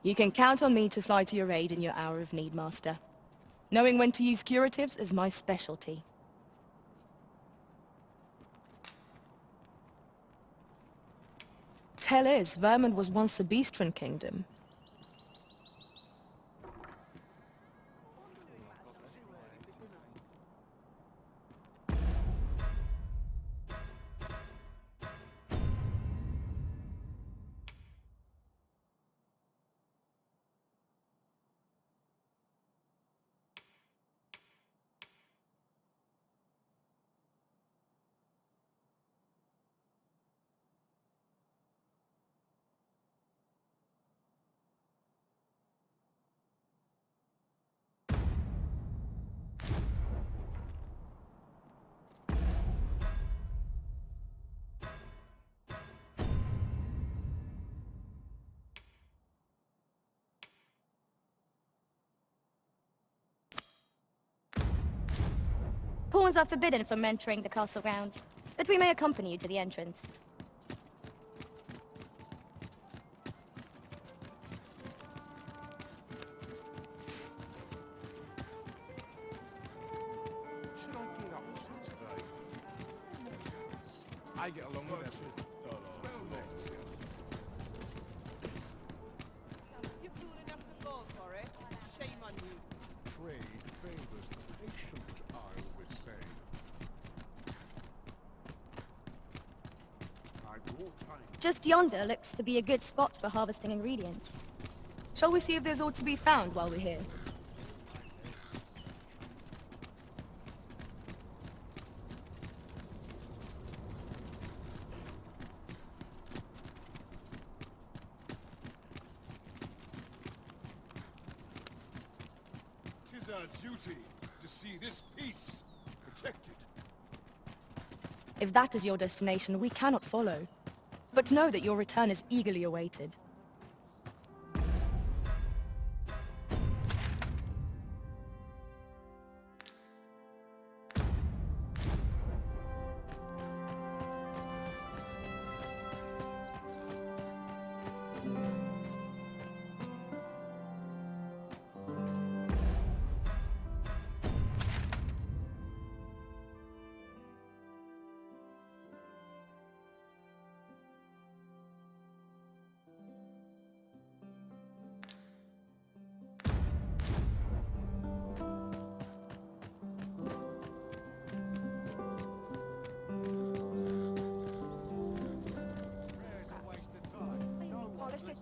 You can count on me to fly to your aid in your hour of need, Master. Knowing when to use curatives is my specialty. Tell is, Vermund was once the Beastren Kingdom. Pawns are forbidden from entering the castle grounds, but we may accompany you to the entrance. Should I get up today? I get along with that. You're fool enough to fall for it. Shame on you. Trade favors the patient, I always say. I brought time. Just yonder looks to be a good spot for harvesting ingredients. Shall we see if there's aught to be found while we're here? Tis our duty to see this peace protected. If that is your destination, we cannot follow. But know that your return is eagerly awaited.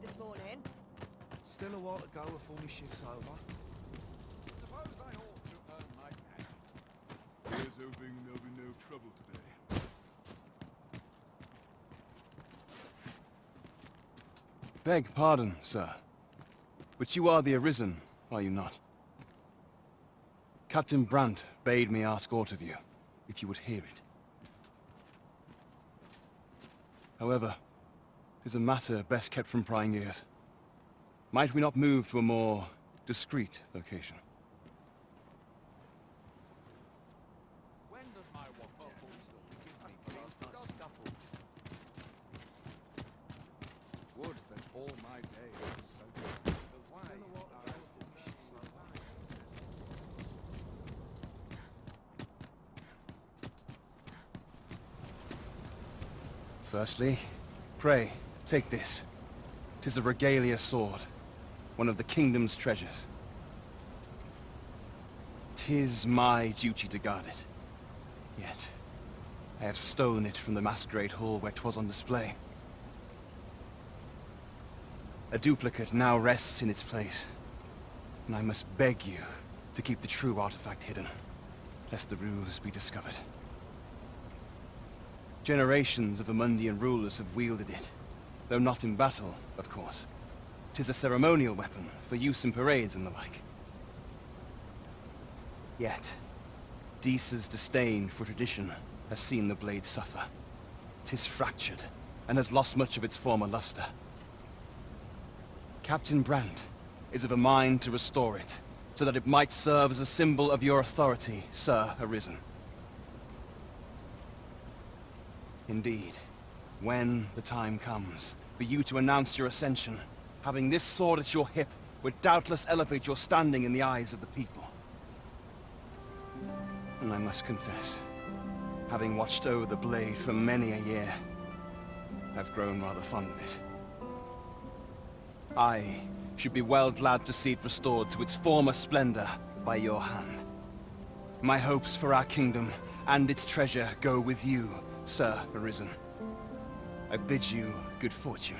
This morning. Still a while to go before my shift's over. Suppose I ought to earn my pay. Here's hoping there'll be no trouble today. Beg pardon, sir. But you are the Arisen, are you not? Captain Brandt bade me ask aught of you, if you would hear it. However, 'tis a matter best kept from prying ears. Might we not move to a more discreet location? When does my watch Scuffle. Would that all my days were so good. Firstly, pray, take this. 'Tis a regalia sword, one of the kingdom's treasures. 'Tis my duty to guard it. Yet, I have stolen it from the masquerade hall where 'twas on display. A duplicate now rests in its place, and I must beg you to keep the true artifact hidden, lest the ruse be discovered. Generations of Amundian rulers have wielded it, though not in battle, of course. 'Tis a ceremonial weapon for use in parades and the like. Yet, Disa's disdain for tradition has seen the blade suffer. 'Tis fractured, and has lost much of its former luster. Captain Brandt is of a mind to restore it, so that it might serve as a symbol of your authority, Sir Arisen. Indeed, when the time comes for you to announce your ascension, Having this sword at your hip would doubtless elevate your standing in the eyes of the people. And I must confess, having watched over the blade for many a year, I've grown rather fond of it. I should be well glad to see it restored to its former splendor by your hand. My hopes for our kingdom and its treasure go with you, Sir Arisen. I bid you good fortune.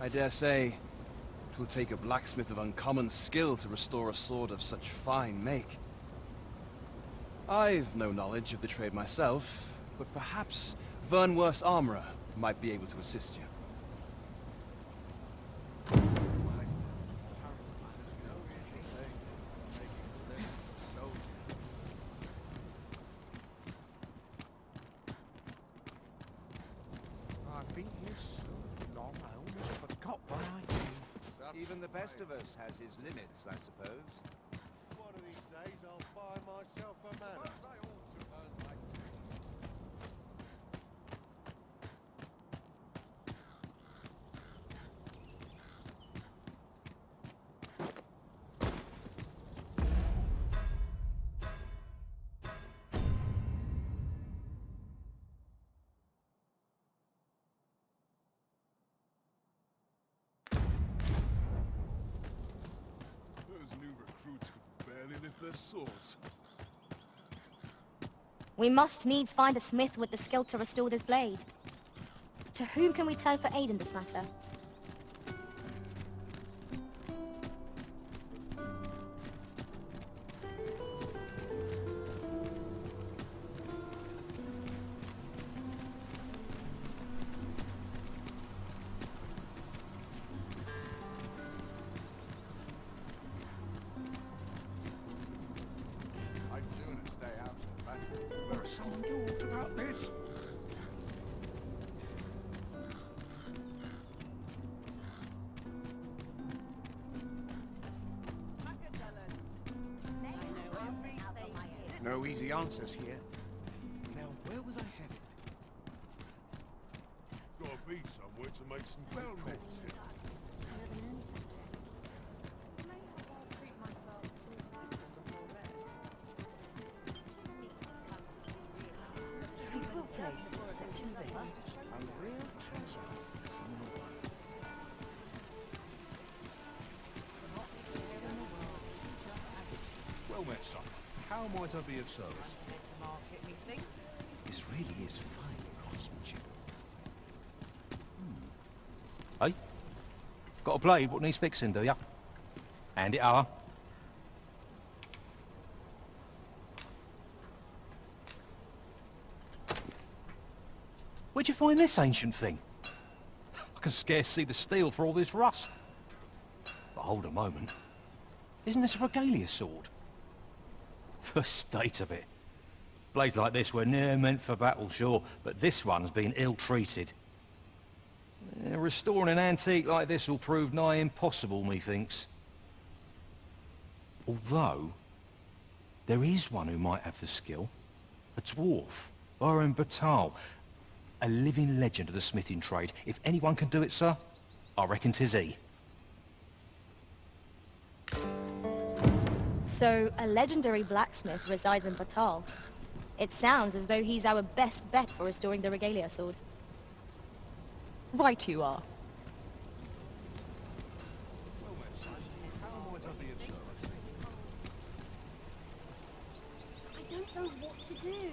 I dare say it will take a blacksmith of uncommon skill to restore a sword of such fine make. I've no knowledge of the trade myself, but perhaps Vernworth's armorer might be able to assist you. I've been here so long, I almost forgot why I came. Even the best of us has his limits, I suppose. One of these days I'll buy myself a manor. Suppose I ought to earn my Those new recruits could barely lift their swords. We must needs find a smith with the skill to restore this blade. To whom can we turn for aid in this matter? I'd sooner stay out of the battle. There's some thought about this. No easy answers here. Now, where was I headed? Gotta be somewhere to make some spell medicine. Tranquil places such as this are real treasures. Well met, son. How might I be of service? Market, methinks. This really is fine craftsmanship. Hey? Got a blade what needs fixing, do ya? Hand it over. Where'd you find this ancient thing? I can scarce see the steel for all this rust. But hold a moment. Isn't this a regalia sword? The state of it. Blades like this were ne'er meant for battle, sure, but this one's been ill-treated. Restoring an antique like this will prove nigh impossible, methinks. Although, there is one who might have the skill. A dwarf, Oren Batal. A living legend of the smithing trade. If anyone can do it, sir, I reckon 'tis he. So, a legendary blacksmith resides in Batal. It sounds as though he's our best bet for restoring the regalia sword. Right you are. Well met, son. How might I be of service? I don't know what to do.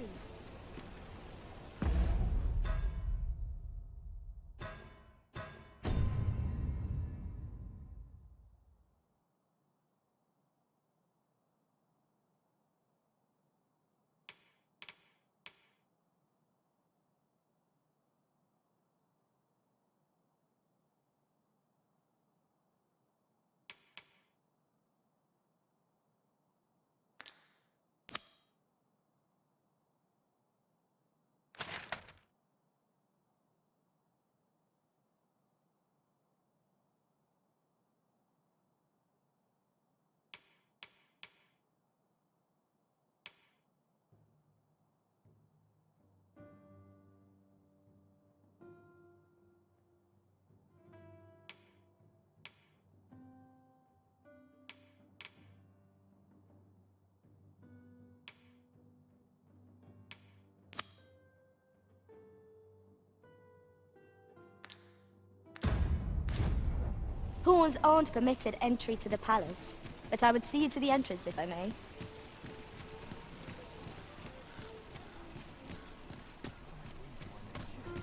Pawns aren't permitted entry to the palace, but I would see you to the entrance if I may.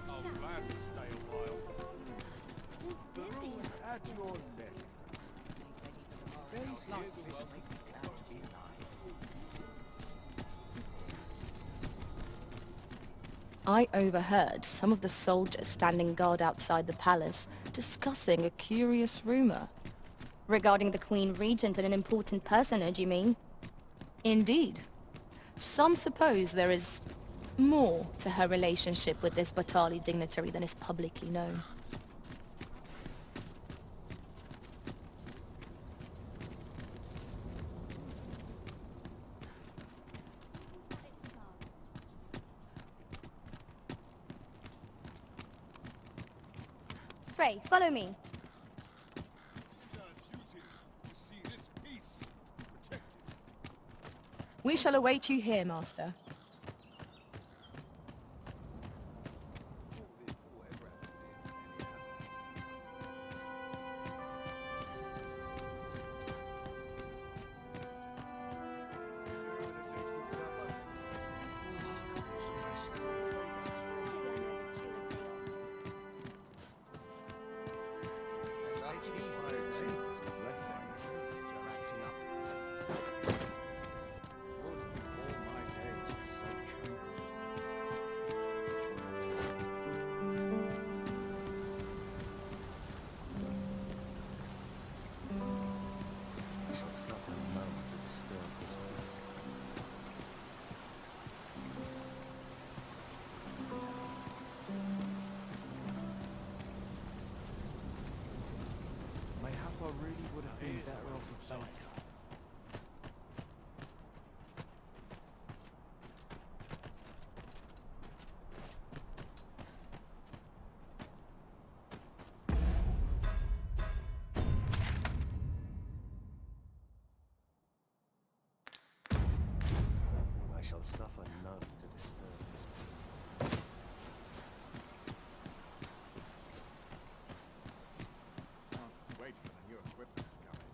I'll gladly stay a while. The road at your neck. Days like this make the clouds be alive. I overheard some of the soldiers standing guard outside the palace discussing a curious rumor. Regarding the Queen Regent and an important personage, you mean? Indeed. Some suppose there is more to her relationship with this Batali dignitary than is publicly known. Pray, follow me. It is our duty to see this peace protected. We shall await you here, Master. Mayhap I really would have been better off in bed. I shall suffer none to disturb this peace. Wait for the new equipment coming.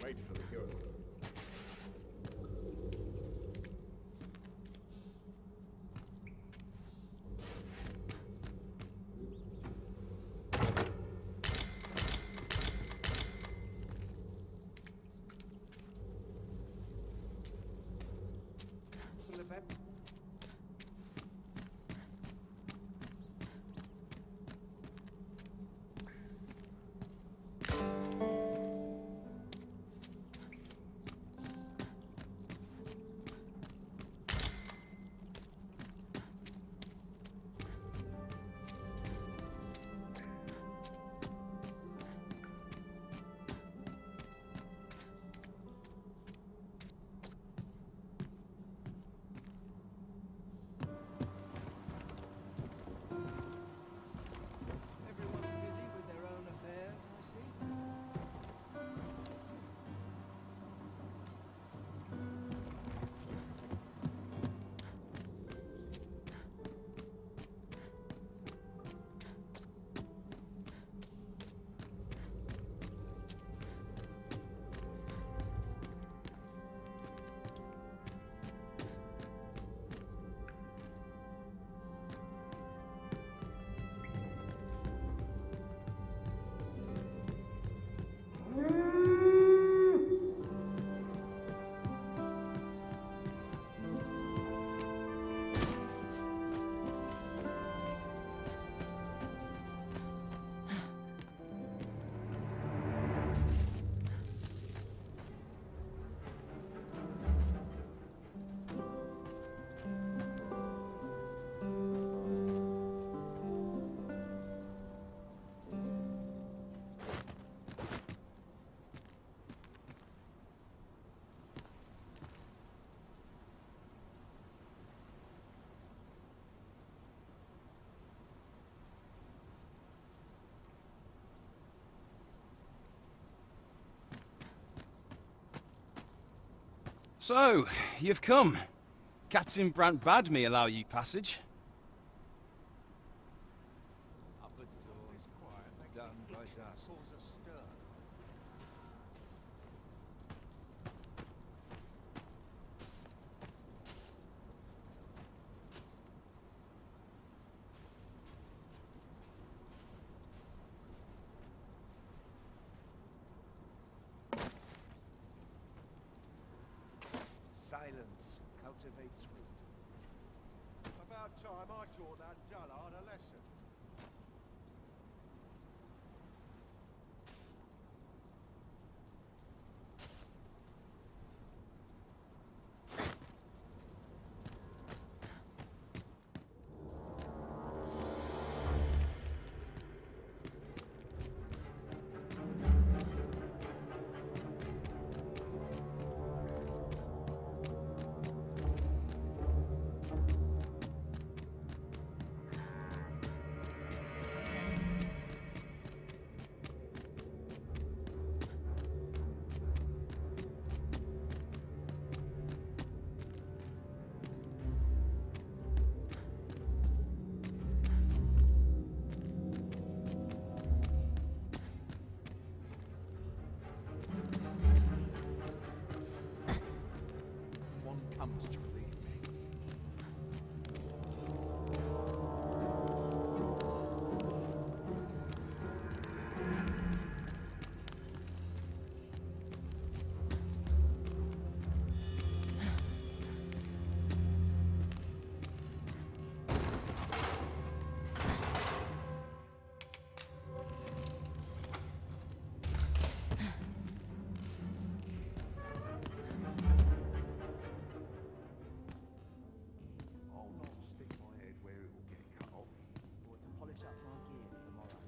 Wait for the hero. So, you've come. Captain Brant bade me allow you passage. Up at dawn, done by dusk. Cause a stir. Silence cultivates wisdom. About time I taught that dullard a lesson. One comes to relieve me. I'll not stick my head where it will get cut off. Or to polish up my gear for tomorrow.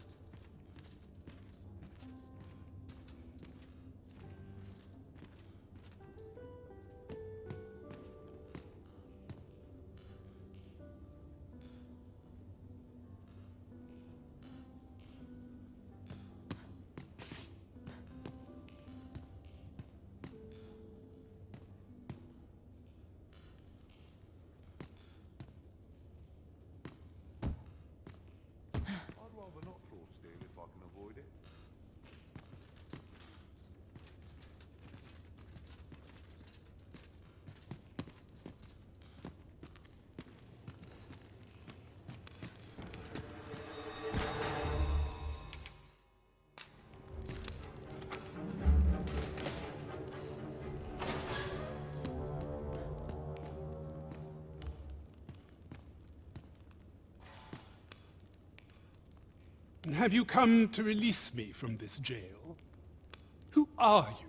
I'd rather not draw steel if I can avoid it. Have you come to release me from this jail? Who are you?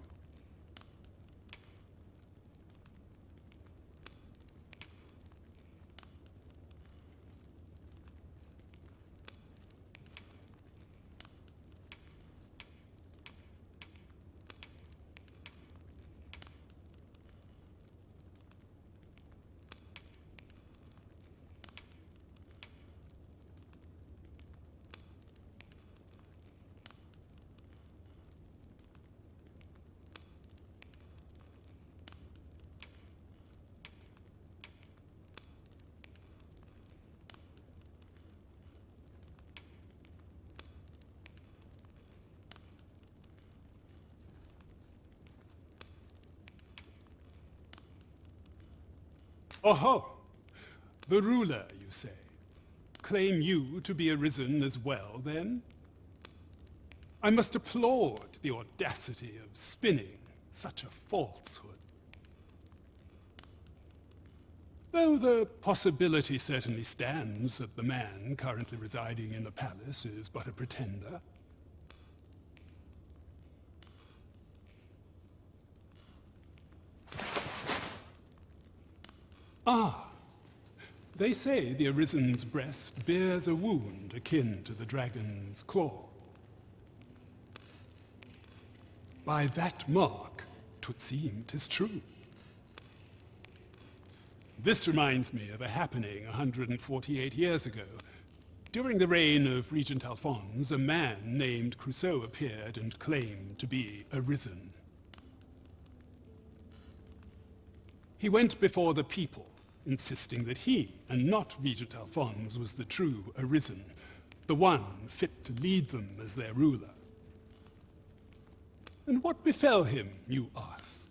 Oho! The ruler, you say? Claim you to be arisen as well, then? I must applaud the audacity of spinning such a falsehood. Though the possibility certainly stands that the man currently residing in the palace is but a pretender. Ah, they say the Arisen's breast bears a wound akin to the dragon's claw. By that mark, 'twould seem 'tis true. This reminds me of a happening 148 years ago. During the reign of Regent Alphonse, a man named Crusoe appeared and claimed to be Arisen. He went before the people, insisting that he, and not Regent Alphonse, was the true Arisen, the one fit to lead them as their ruler. And what befell him, you ask?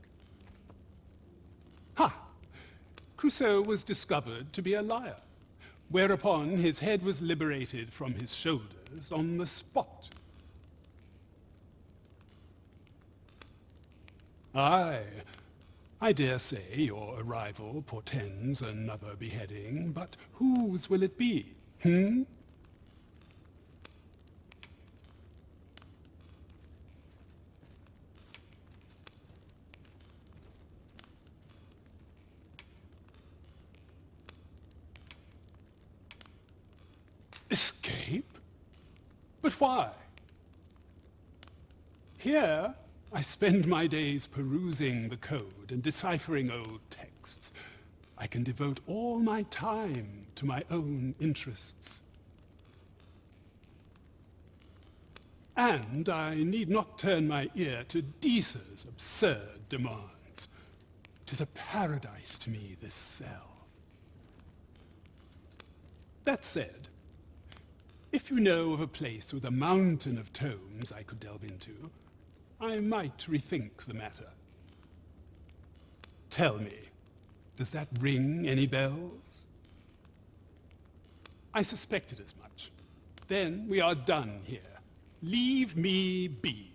Ha! Crusoe was discovered to be a liar, whereupon his head was liberated from his shoulders on the spot. Aye, I dare say your arrival portends another beheading, but whose will it be, hmm? Escape? But why? Here, I spend my days perusing the code and deciphering old texts. I can devote all my time to my own interests. And I need not turn my ear to Deesa's absurd demands. 'Tis a paradise to me, this cell. That said, if you know of a place with a mountain of tomes I could delve into, I might rethink the matter. Tell me, does that ring any bells? I suspected as much. Then we are done here. Leave me be.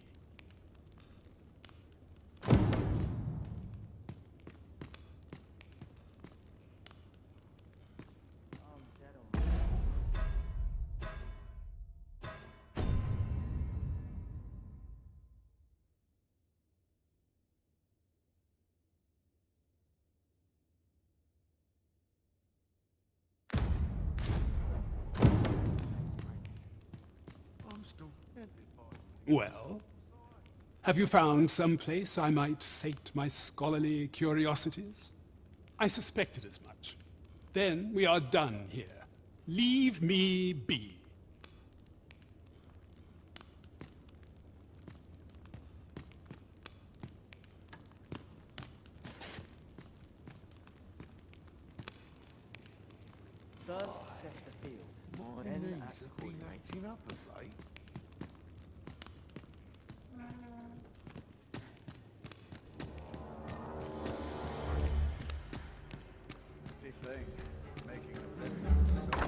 I'm still petrified. Well, have you found some place I might sate my scholarly curiosities? I suspected as much. Then we are done here. Leave me be. First assess the field, My then knees act have been accordingly. acting up of late. Pretty thing, making a reference to soul.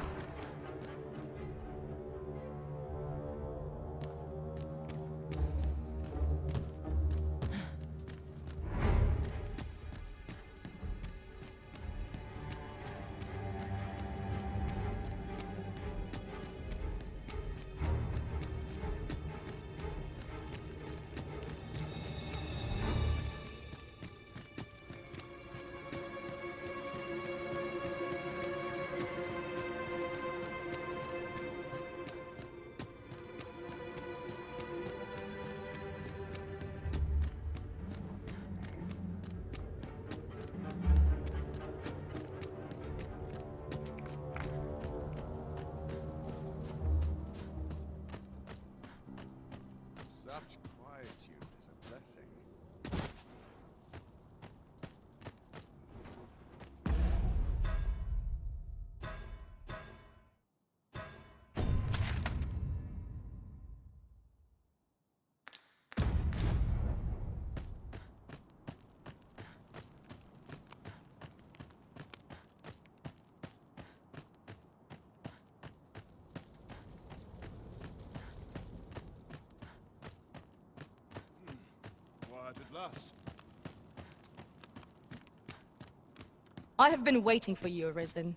Such quietude is a blessing. Quiet at last. I have been waiting for you, Arisen.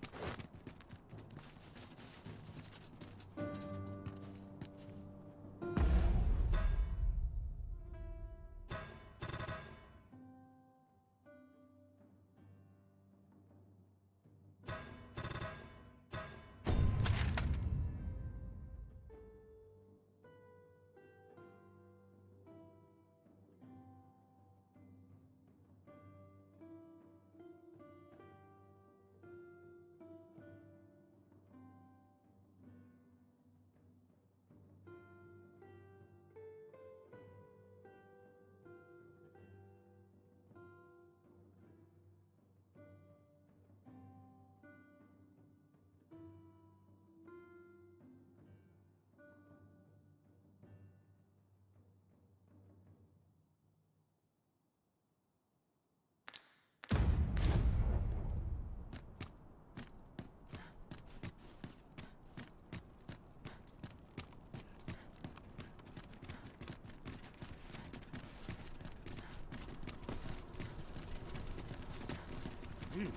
Such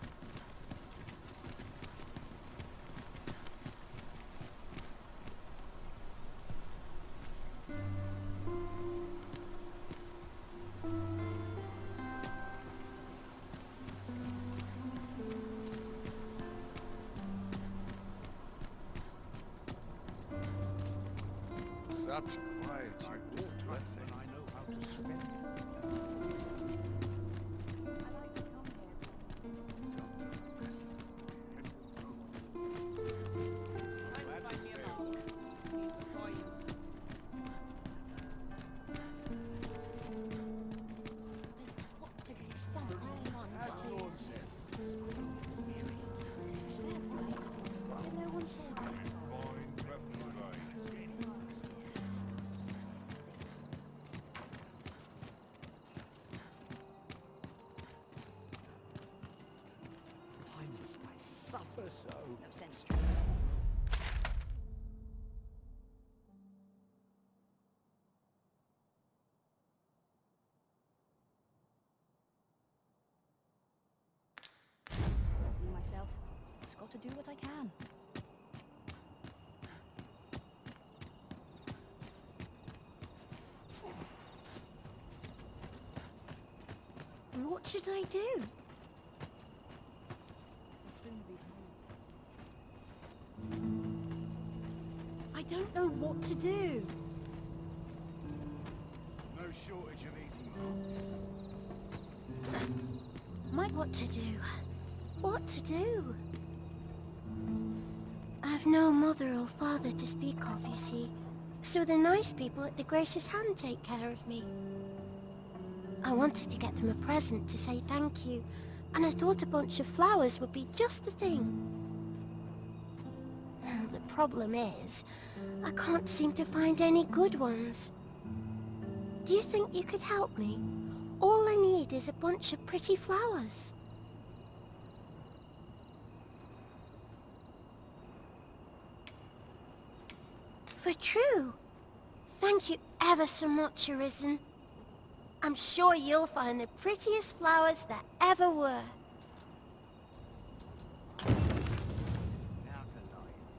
quietude is a blessing. I know how to spend it. Find me a mark. Find There's got to be some fun to This is their place. No one's bought it. Fine travel today. Why must I suffer so? No sense, Street. Me, myself, just got to do what I can. What should I do? I'll soon be home. I don't know what to do. No shortage of easy marks. What to do? What to do? I've no mother or father to speak of, you see. So the nice people at the Gracious Hand take care of me. I wanted to get them a present to say thank you, and I thought a bunch of flowers would be just the thing. The problem is, I can't seem to find any good ones. Do you think you could help me? All I need is a bunch of pretty flowers. For true. Thank you ever so much, Arisen. I'm sure you'll find the prettiest flowers that ever were. Now to lie in it.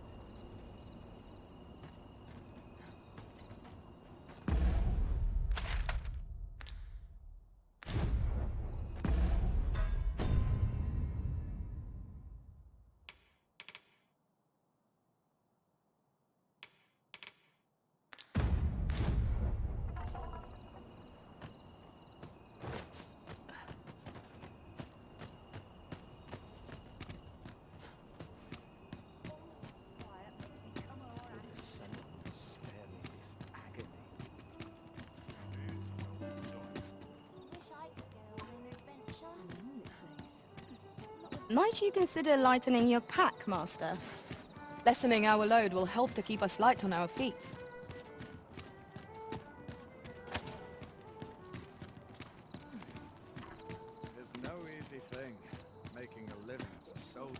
Would someone spare me this agony? Wish I could go on an adventure. Might you consider lightening your pack, Master? Lessening our load will help to keep us light on our feet. There's no easy thing, making a living as a soldier.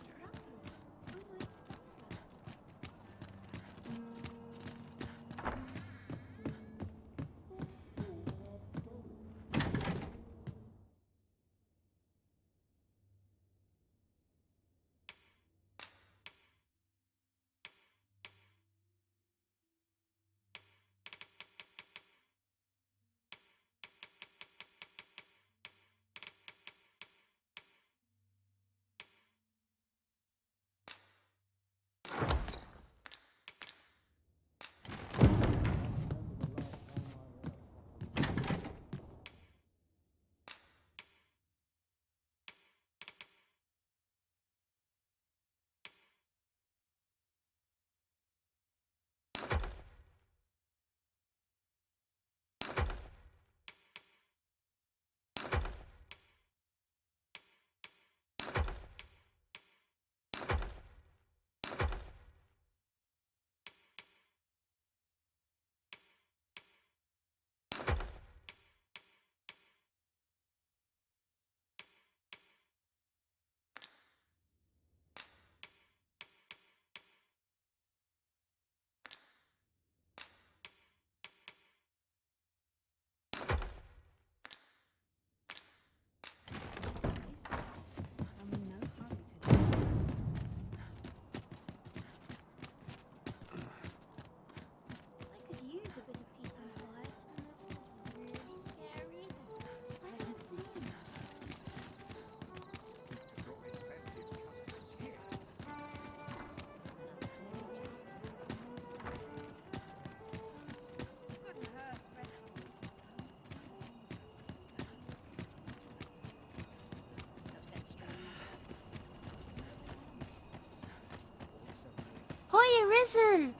Hoy, Arisen!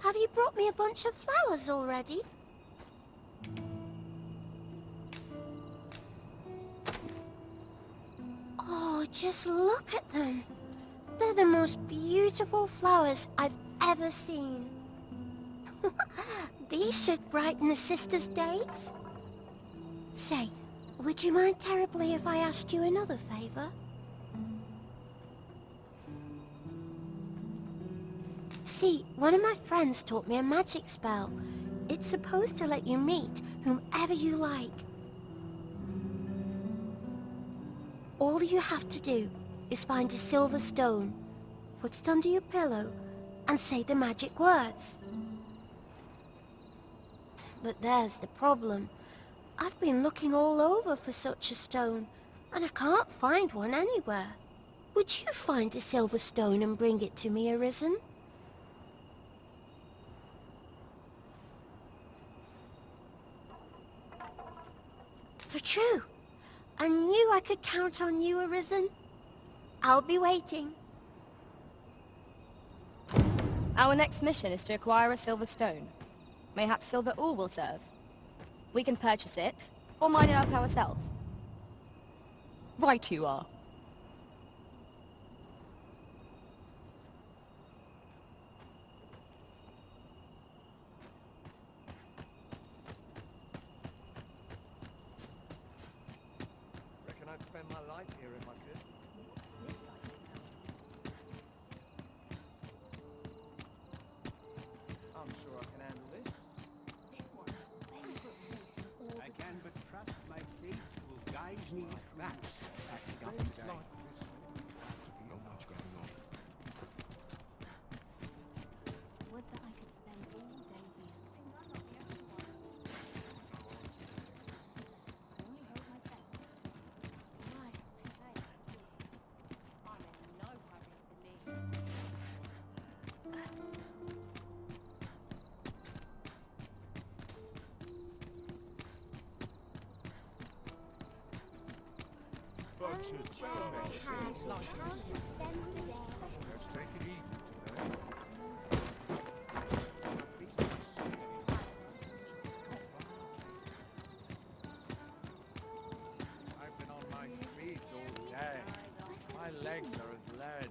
Have you brought me a bunch of flowers already? Oh, just look at them. They're the most beautiful flowers I've ever seen. These should brighten the sisters' days. Say, would you mind terribly if I asked you another favor? See, one of my friends taught me a magic spell. It's supposed to let you meet whomever you like. All you have to do is find a silver stone, put it under your pillow, and say the magic words. But there's the problem. I've been looking all over for such a stone, and I can't find one anywhere. Would you find a silver stone and bring it to me, Arisen? For true. I knew I could count on you, Arisen. I'll be waiting. Our next mission is to acquire a silver stone. Mayhaps silver ore will serve. We can purchase it, or mine it up ourselves. Right you are. Reckon I'd spend my life here if I could. What's this I smell? I'm sure I can handle this. This is my favourite place in all I the can but trust my faith will guide me through. That's packing up Friends today. like this Not much going on. would that I could spend all day here. I only hope my best. Nice place. I'm in no hurry to leave. Bunch of How to spend the day. Let's take it easy today. I've been on my feet all day. My legs are as lead.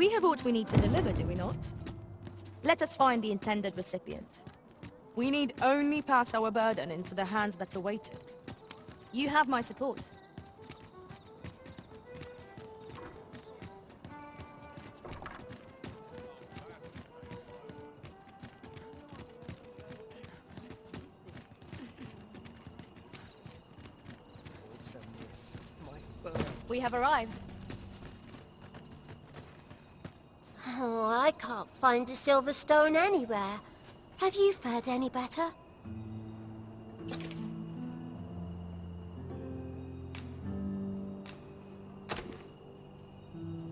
We have what we need to deliver, do we not? Let us find the intended recipient. We need only pass our burden into the hands that await it. You have my support. What's amiss? My bird. We have arrived. Oh, I can't find a silver stone anywhere. Have you fared any better?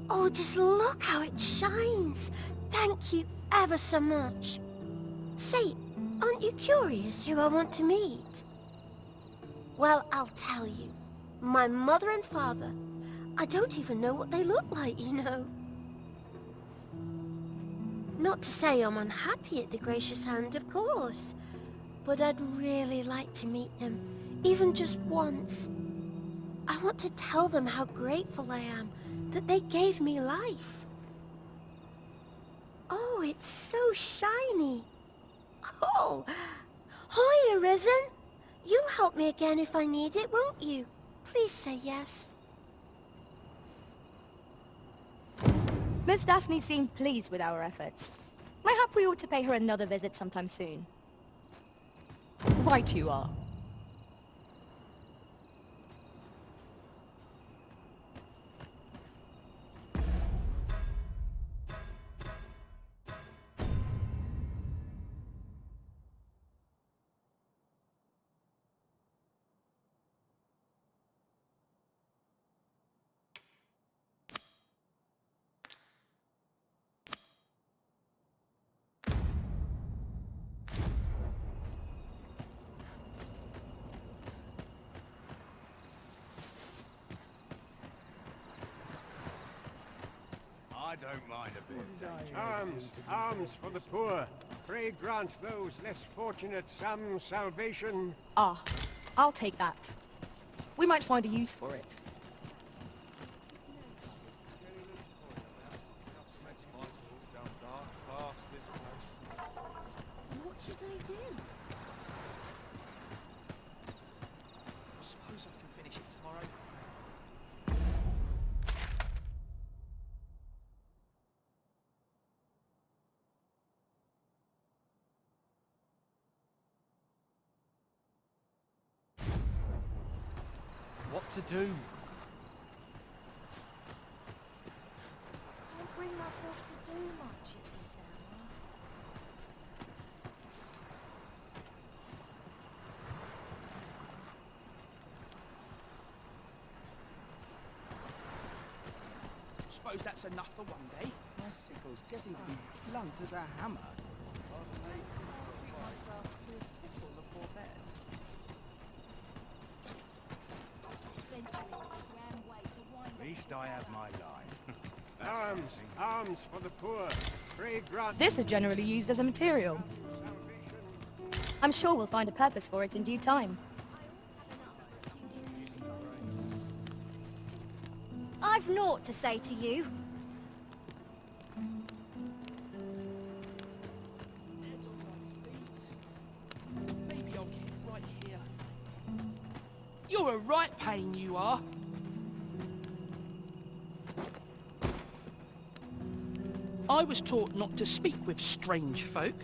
Oh, just look how it shines. Thank you ever so much. Say, aren't you curious who I want to meet? Well, I'll tell you. My mother and father. I don't even know what they look like, you know. Not to say I'm unhappy at the Gracious Hand, of course. But I'd really like to meet them, even just once. I want to tell them how grateful I am that they gave me life. Oh, it's so shiny. Oh, hi, Arisen. You'll help me again if I need it, won't you? Please say yes. Miss Daphne seemed pleased with our efforts. Mayhap we ought to pay her another visit sometime soon. Right you are. I don't mind a bit of danger. Alms for the poor. Pray grant those less fortunate some salvation. Ah, I'll take that. We might find a use for it. What should I do? I suppose I can finish it tomorrow. What to do? Can't bring myself to do much at this hour. Suppose that's enough for one day. My sickle's getting to be blunt as a hammer. At least I have my line. Alms for the poor. Pray grant This is generally used as a material. I'm sure we'll find a purpose for it in due time. I've naught to say to you. Maybe I'll keep it right here. You're a right pain, you are. I was taught not to speak with strange folk.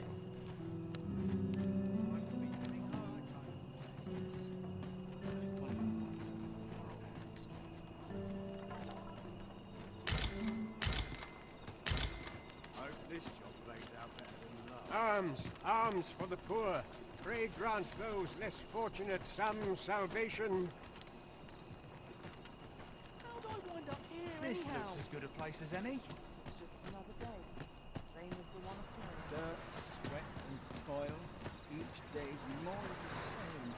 Hope this job plays out better than last. alms for the poor. Pray grant those less fortunate some salvation. How'd I wind up here This anyhow? looks as good a place as any. It's just another day, same as the one afore. Dirt, sweat and toil. Each day's more of the same.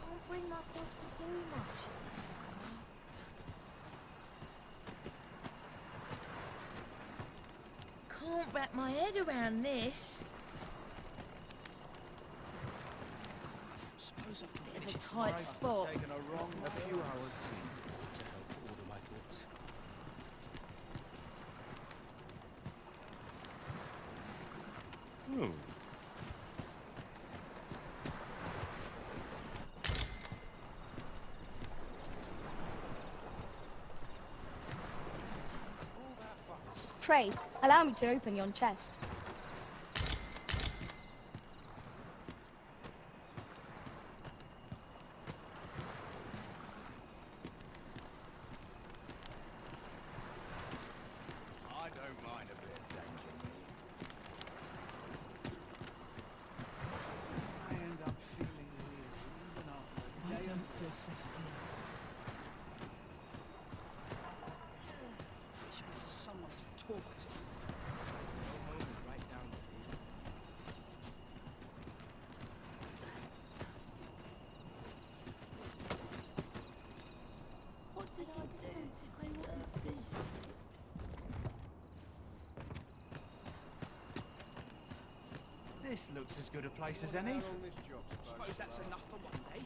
Can't bring myself to do much at this hour. Can't wrap my head around this. Suppose I can Bit of finish a it tight tomorrow. spot. Taken a few hours to help order my Hmm. Pray, allow me to open yon chest. I don't mind a bit of danger, me. I end up feeling weary even after a day. I don't feel safe here. I should have someone to talk to. Go home and write down the deal. What did I do to deserve this? This looks as good a place as any. On this job, Suppose that's enough for one day.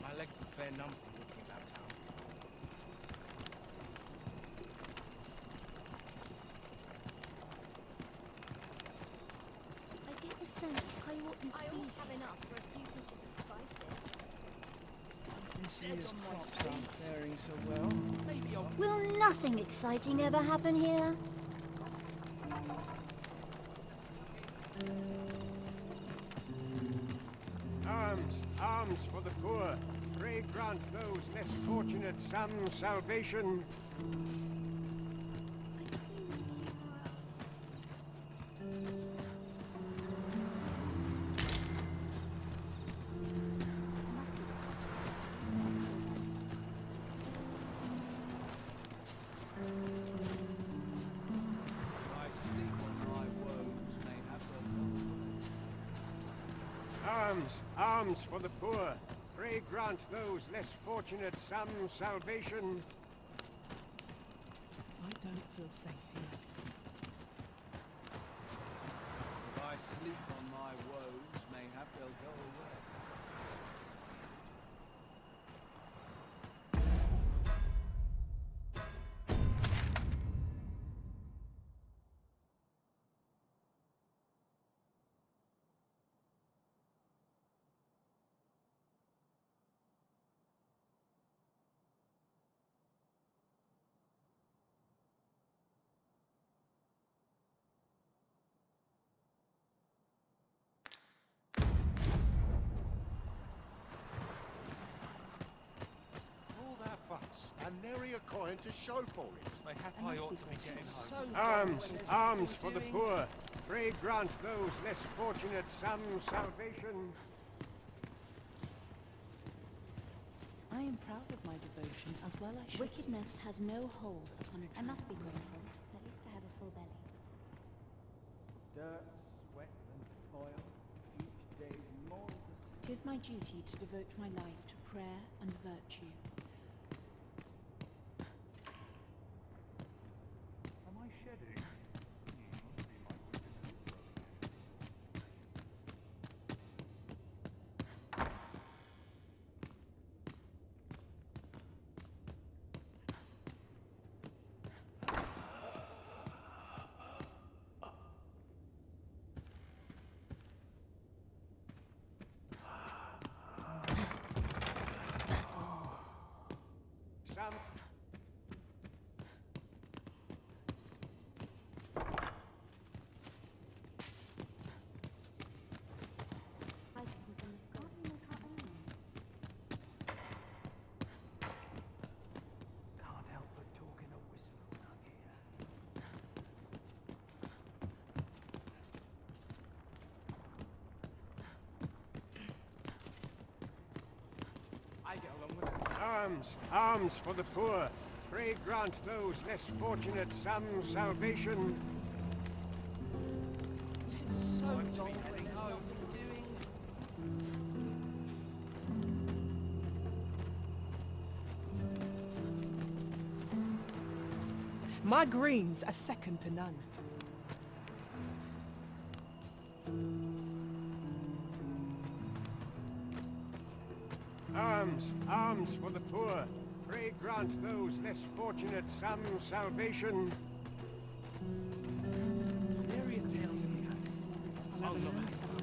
My legs are fair numb from walking about town. I get the sense I oughtn't I be ought to have enough for a few pinches of spices. This year's crops aren't faring so well. Maybe I'll... Will nothing exciting ever happen here? Arms, arms for the poor. Pray grant those less fortunate some salvation. I sleep on my woes, may have the Arms, arms for the poor. Pray grant those less fortunate some salvation. I don't feel safe here. If I sleep on my woes, mayhap they'll go away. All that fuss, and nary a coin to show for it. Mayhap I ought to be getting home. Arms, arms for the poor. Pray grant those less fortunate some salvation. I am proud of my devotion, as well I should. Wickedness has no hold upon a tree. I must be grateful. At least I have a full belly. Dirt, sweat, and toil. Each day more to... 'Tis my duty to devote my life to prayer and virtue. Am I shedding? Some I think we can make our own. Can't help but talk in a whisper around here. I get along with it. arms, arms for the poor. Pray grant those less fortunate some salvation. Tis so dull when there's nothing doing. My greens are second to none. Arms, arms for the poor. Pray grant those less fortunate some salvation. never know someone.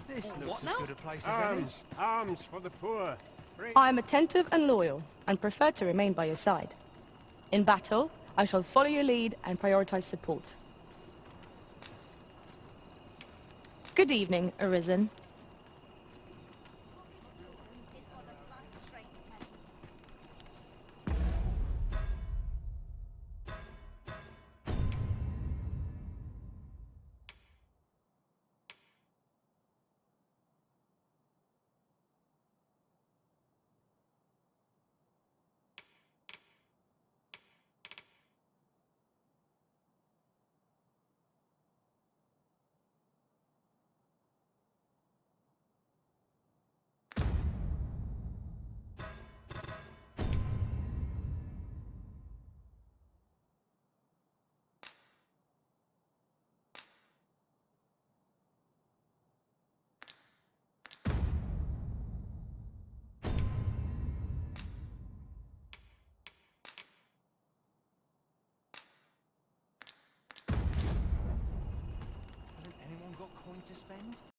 This looks as good a place as any. Arms for the poor. Pray I am attentive and loyal, and prefer to remain by your side. In battle, I shall follow your lead and prioritize support. Good evening, Arisen. Hasn't anyone got coin to spend?